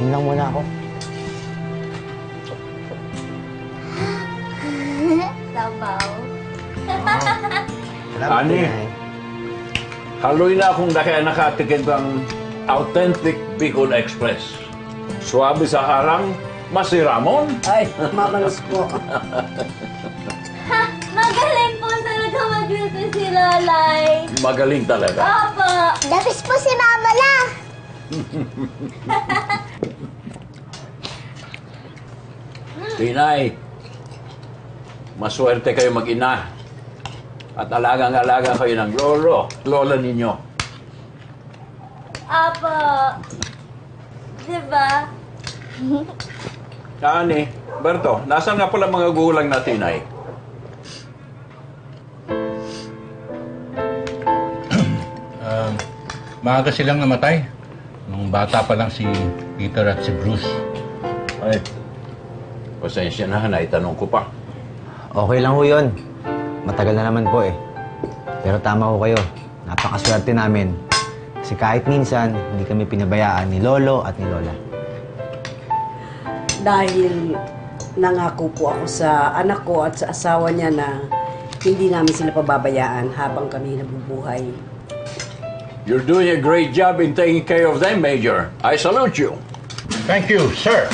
Yun lang muna ako. Sabaw. Ani, haloy na akong nakatikim ng authentic Bicol Express. Suwabe sa harang, masiramon. Ay, mamalos po. Ha! Magaling po talaga magluto si Lolay. Magaling talaga. Opo. Dapis po si Mama la. Tinay, maswerte kayo mag-ina. At alagang-alaga kayo ng lola ninyo. Opo. Diba? Ani, Berto, nasaan nga pala mga gulang na Tinay? Maaga silang namatay. Nung bata pa lang si Peter at si Bruce. Ay, pasensya na, naitanong ko pa. Okay lang ho yun. Matagal na naman po eh. Pero tama ho kayo. Napakaswerte namin. Kasi kahit minsan, hindi kami pinabayaan ni Lolo at ni Lola. Dahil nangako po ako sa anak ko at sa asawa niya na hindi namin sila pababayaan habang kami nabubuhay. You're doing a great job in taking care of them, Major. I salute you. Thank you, sir.